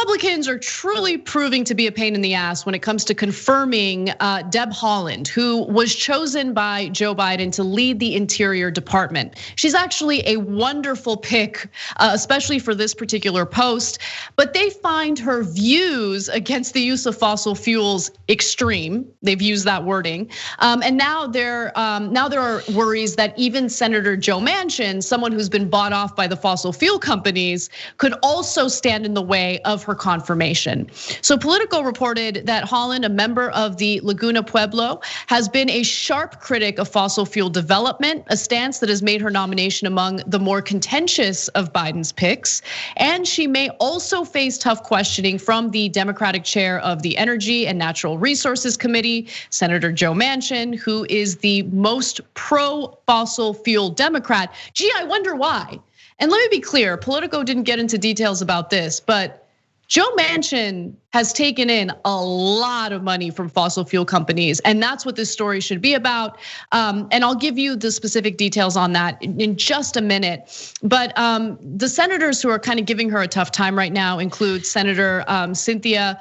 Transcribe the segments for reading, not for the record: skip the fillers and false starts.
Republicans are truly proving to be a pain in the ass when it comes to confirming Deb Haaland, who was chosen by Joe Biden to lead the Interior Department. She's actually a wonderful pick, especially for this particular post, but they find her views against the use of fossil fuels extreme. They've used that wording. And now there are worries that even Senator Joe Manchin, someone who's been bought off by the fossil fuel companies, could also stand in the way of her confirmation. So Politico reported that Holland, a member of the Laguna Pueblo, has been a sharp critic of fossil fuel development, a stance that has made her nomination among the more contentious of Biden's picks. And she may also face tough questioning from the Democratic chair of the Energy and Natural Resources Committee, Senator Joe Manchin, who is the most pro-fossil fuel Democrat. Gee, I wonder why. And let me be clear, Politico didn't get into details about this, but Joe Manchin has taken in a lot of money from fossil fuel companies, and that's what this story should be about. And I'll give you the specific details on that in just a minute. But the senators who are kind of giving her a tough time right now include Senator Cynthia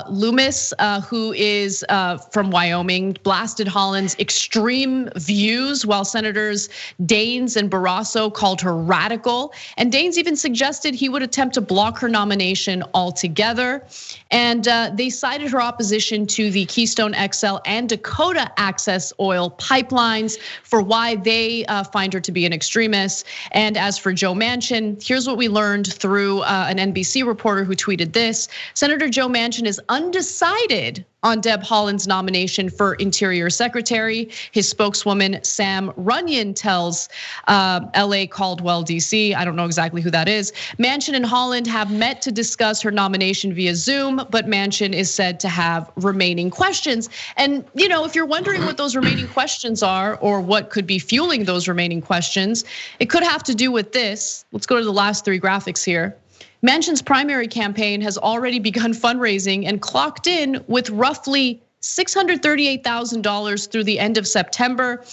Lummis, who is from Wyoming, blasted Haaland's extreme views, while Senators Daines and Barrasso called her radical. And Daines even suggested he would attempt to block her nomination altogether. And they cited her opposition to the Keystone XL and Dakota Access oil pipelines for why they find her to be an extremist. And as for Joe Manchin, here's what we learned through an NBC reporter who tweeted this. Senator Joe Manchin is undecided on Deb Haaland's nomination for Interior Secretary. His spokeswoman, Sam Runyon, tells LA Caldwell DC, I don't know exactly who that is. Manchin and Haaland have met to discuss her nomination via Zoom, but Manchin is said to have remaining questions. And if you're wondering what those remaining questions are or what could be fueling those remaining questions, it could have to do with this. Let's go to the last three graphics here. Manchin's primary campaign has already begun fundraising and clocked in with roughly $638,000 through the end of September.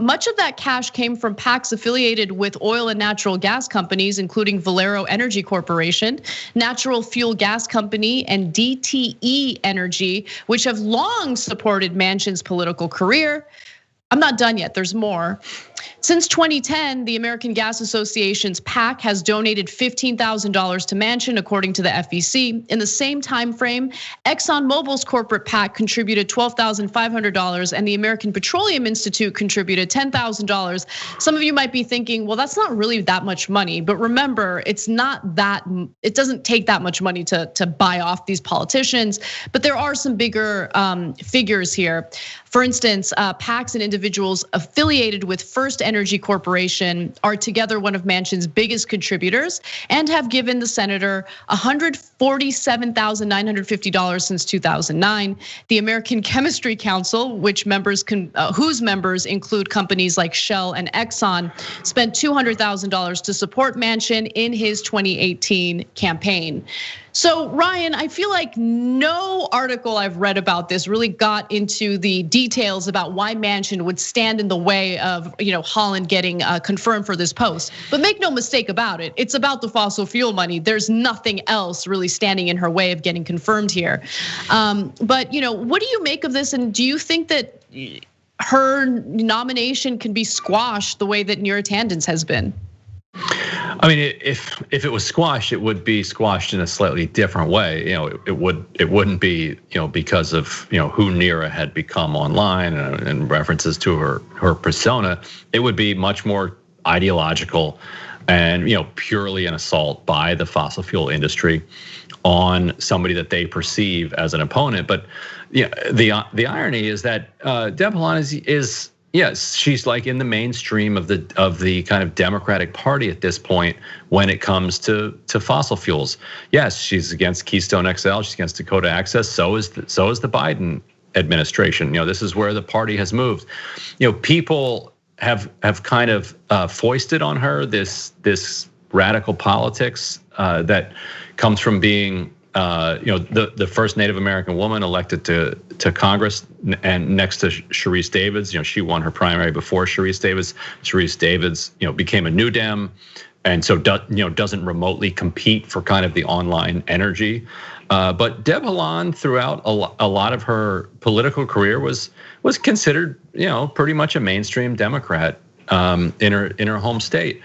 Much of that cash came from PACs affiliated with oil and natural gas companies, including Valero Energy Corporation, Natural Fuel Gas Company, and DTE Energy, which have long supported Manchin's political career. I'm not done yet, there's more. Since 2010, the American Gas Association's PAC has donated $15,000 to Manchin, according to the FEC. In the same time frame, ExxonMobil's corporate PAC contributed $12,500, and the American Petroleum Institute contributed $10,000. Some of you might be thinking, well, that's not really that much money. But remember, it doesn't take that much money to buy off these politicians. But there are some bigger figures here. For instance, PACs and individuals affiliated with First Energy Corporation are together one of Manchin's biggest contributors and have given the senator $147,950 since 2009. The American Chemistry Council, whose members include companies like Shell and Exxon, spent $200,000 to support Manchin in his 2018 campaign. So Ryan, I feel like no article I've read about this really got into the details about why Manchin would stand in the way of Haaland getting confirmed for this post. But make no mistake about it, it's about the fossil fuel money. There's nothing else really standing in her way of getting confirmed here. But what do you make of this? And do you think that her nomination can be squashed the way that Neera Tanden's has been? I mean, if it was squashed, it would be squashed in a slightly different way. It wouldn't be because of who Neera had become online and references to her persona. It would be much more ideological and purely an assault by the fossil fuel industry on somebody that they perceive as an opponent. But the irony is that Deb Haaland is. Yes, she's like in the mainstream of the kind of Democratic Party at this point when it comes to fossil fuels. Yes, she's against Keystone XL, she's against Dakota Access. So is the Biden administration. This is where the party has moved. People have kind of foisted on her this radical politics that comes from being the first Native American woman elected to Congress, and next to Sharice Davids. She won her primary before Sharice Davids. Sharice Davids, became a New Dem, and so doesn't remotely compete for kind of the online energy. But Deb Haaland, throughout a lot of her political career, was considered pretty much a mainstream Democrat in her home state,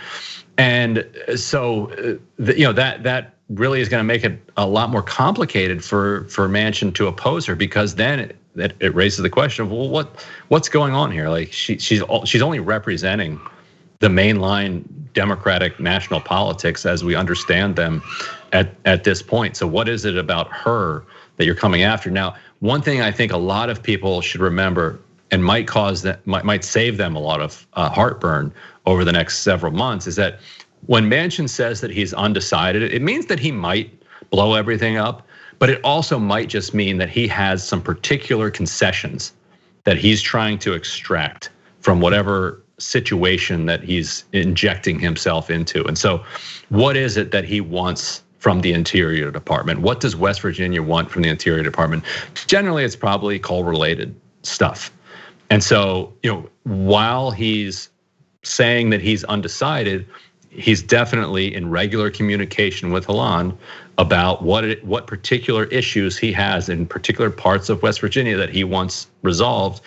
and so that really is going to make it a lot more complicated for Manchin to oppose her, because then it raises the question of, well, what's going on here? Like she's only representing the mainline Democratic national politics as we understand them at this point. So what is it about her that you're coming after? Now, one thing I think a lot of people should remember, and might save them a lot of heartburn over the next several months, is that when Manchin says that he's undecided, it means that he might blow everything up, but it also might just mean that he has some particular concessions that he's trying to extract from whatever situation that he's injecting himself into. And so what is it that he wants from the Interior Department? What does West Virginia want from the Interior Department? Generally, it's probably coal-related stuff. And so, while he's saying that he's undecided, he's definitely in regular communication with Haaland about what particular issues he has in particular parts of West Virginia that he wants resolved.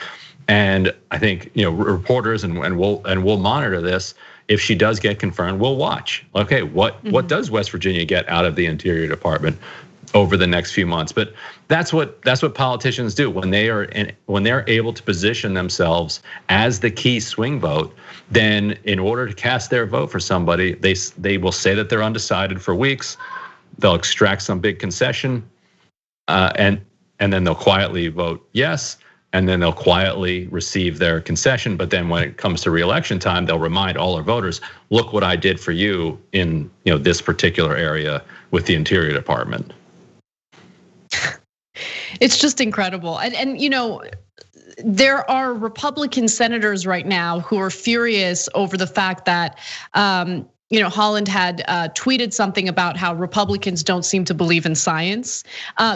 And I think reporters and we'll monitor this. If she does get confirmed, we'll watch. Okay, what does West Virginia get out of the Interior Department over the next few months? But that's what politicians do when they're able to position themselves as the key swing vote. Then, in order to cast their vote for somebody, they will say that they're undecided for weeks. They'll extract some big concession, and then they'll quietly vote yes, and then they'll quietly receive their concession. But then, when it comes to re-election time, they'll remind all their voters, "Look what I did for you in this particular area with the Interior Department." It's just incredible, and there are Republican senators right now who are furious over the fact that Holland had tweeted something about how Republicans don't seem to believe in science.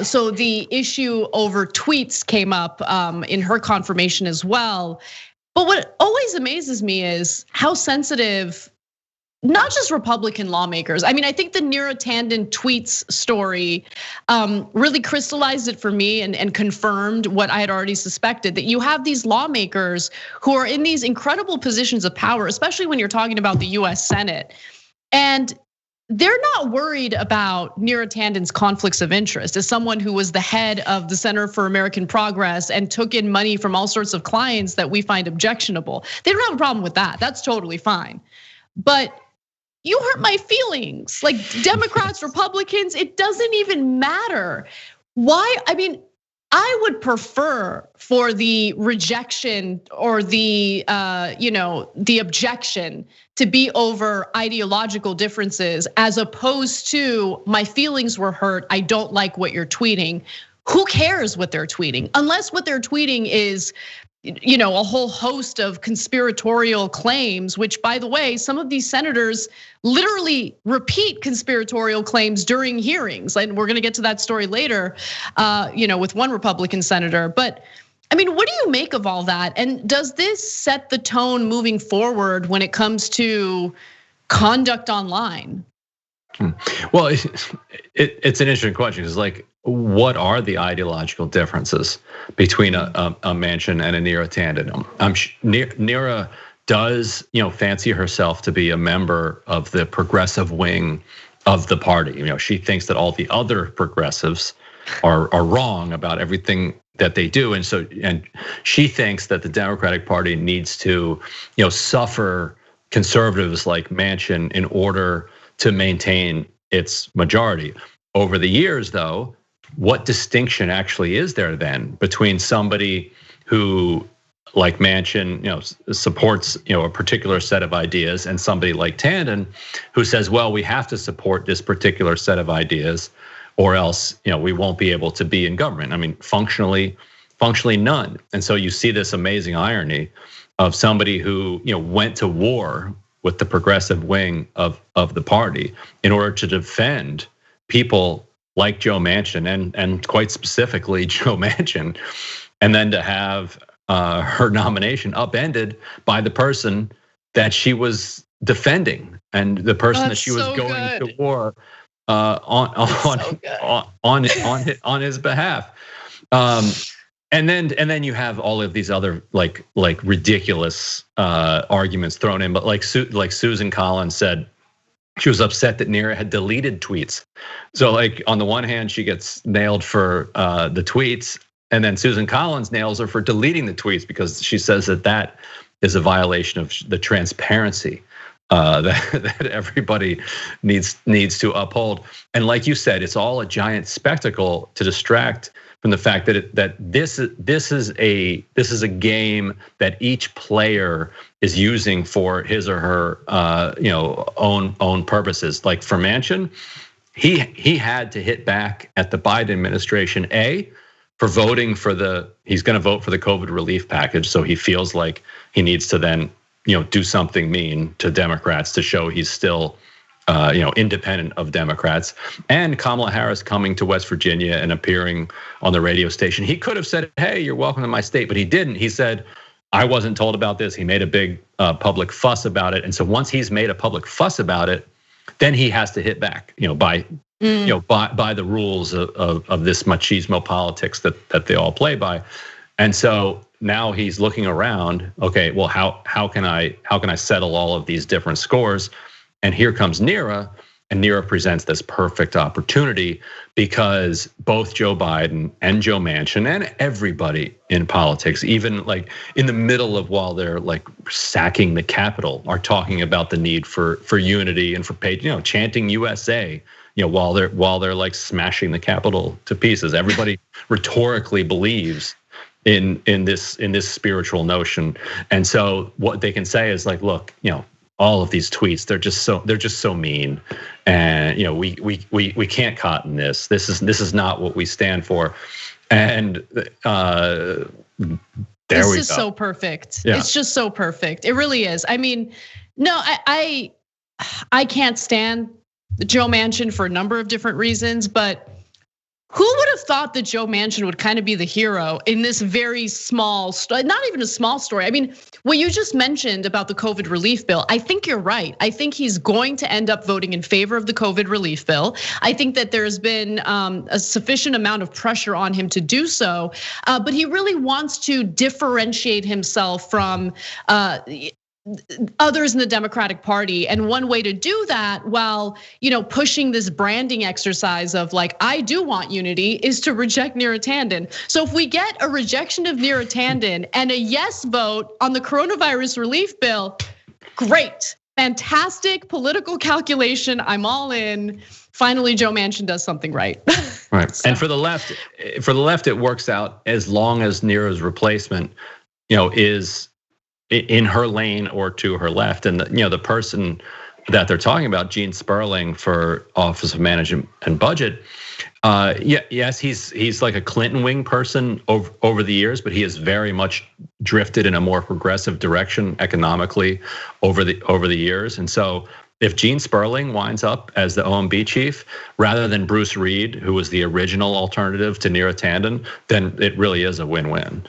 So the issue over tweets came up in her confirmation as well. But what always amazes me is how sensitive not just Republican lawmakers. I mean, I think the Neera Tanden tweets story really crystallized it for me and confirmed what I had already suspected, that you have these lawmakers who are in these incredible positions of power, especially when you're talking about the US Senate. And they're not worried about Neera Tanden's conflicts of interest as someone who was the head of the Center for American Progress and took in money from all sorts of clients that we find objectionable. They don't have a problem with that. That's totally fine. But you hurt my feelings. Like Democrats, Republicans, it doesn't even matter. Why? I mean, I would prefer for the rejection or the objection to be over ideological differences, as opposed to my feelings were hurt, I don't like what you're tweeting. Who cares what they're tweeting? Unless what they're tweeting is a whole host of conspiratorial claims, which, by the way, some of these senators literally repeat conspiratorial claims during hearings. And we're gonna get to that story later, with one Republican senator. But I mean, what do you make of all that? And does this set the tone moving forward when it comes to conduct online? Well, it's an interesting question, because what are the ideological differences between a Manchin and a Neera Tanden? Neera does, fancy herself to be a member of the progressive wing of the party. She thinks that all the other progressives are wrong about everything that they do, and she thinks that the Democratic Party needs to, suffer conservatives like Manchin in order to maintain its majority. Over the years, though, what distinction actually is there then between somebody who, like Manchin, supports a particular set of ideas, and somebody like Tanden, who says, well, we have to support this particular set of ideas, or else we won't be able to be in government. I mean, functionally none. And so you see this amazing irony of somebody who went to war with the progressive wing of the party in order to defend people like Joe Manchin and quite specifically Joe Manchin, and then to have her nomination upended by the person that she was defending and the person that she was going to war on his behalf. And then you have all of these other like ridiculous arguments thrown in. But like Susan Collins said, she was upset that Neera had deleted tweets. So like on the one hand, she gets nailed for the tweets, and then Susan Collins nails her for deleting the tweets because she says that is a violation of the transparency that everybody needs to uphold. And like you said, it's all a giant spectacle to distract from the fact that this is a game that each player is using for his or her own purposes. Like for Manchin, he had to hit back at the Biden administration for voting for he's going to vote for the COVID relief package, so he feels like he needs to then do something mean to Democrats to show he's still independent of Democrats. And Kamala Harris coming to West Virginia and appearing on the radio station. He could have said, "Hey, you're welcome to my state," but he didn't. He said, "I wasn't told about this." He made a big public fuss about it. And so once he's made a public fuss about it, then he has to hit back, by the rules of this machismo politics that they all play by. And so now he's looking around, okay, well, how can I settle all of these different scores? And here comes Neera, and Neera presents this perfect opportunity because both Joe Biden and Joe Manchin and everybody in politics, even like in the middle of while they're like sacking the Capitol, are talking about the need for unity and for chanting USA, while they're like smashing the Capitol to pieces. Everybody rhetorically believes in this spiritual notion, and so what they can say is like, look, all of these tweets, they're just so mean, and we can't cotton this. This is not what we stand for, and there we go. This is so perfect. Yeah. It's just so perfect. It really is. I mean, no, I can't stand Joe Manchin for a number of different reasons, but who would have thought that Joe Manchin would kind of be the hero in this very small, not even a small story. I mean, what you just mentioned about the COVID relief bill, I think you're right. I think he's going to end up voting in favor of the COVID relief bill. I think that there's been a sufficient amount of pressure on him to do so, but he really wants to differentiate himself from others in the Democratic Party. And one way to do that while pushing this branding exercise of like, I do want unity, is to reject Neera Tanden. So if we get a rejection of Neera Tanden and a yes vote on the coronavirus relief bill, great, fantastic political calculation. I'm all in. Finally, Joe Manchin does something right. Right. So. And for the left, it works out as long as Neera's replacement, is in her lane or to her left. And the person that they're talking about, Gene Sperling for Office of Management and Budget, yes, he's like a Clinton wing person over the years, but he has very much drifted in a more progressive direction economically over the years. And so if Gene Sperling winds up as the OMB chief, rather than Bruce Reed, who was the original alternative to Neera Tanden, then it really is a win-win.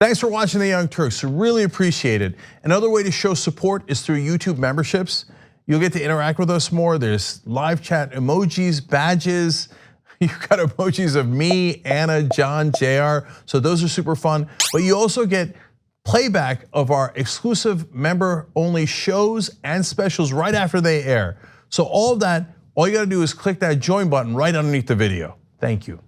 Thanks for watching The Young Turks, really appreciate it. Another way to show support is through YouTube memberships. You'll get to interact with us more. There's live chat emojis, badges. You've got emojis of me, Anna, John, JR. So those are super fun. But you also get playback of our exclusive member-only shows and specials right after they air. So all of that, all you gotta do is click that join button right underneath the video. Thank you.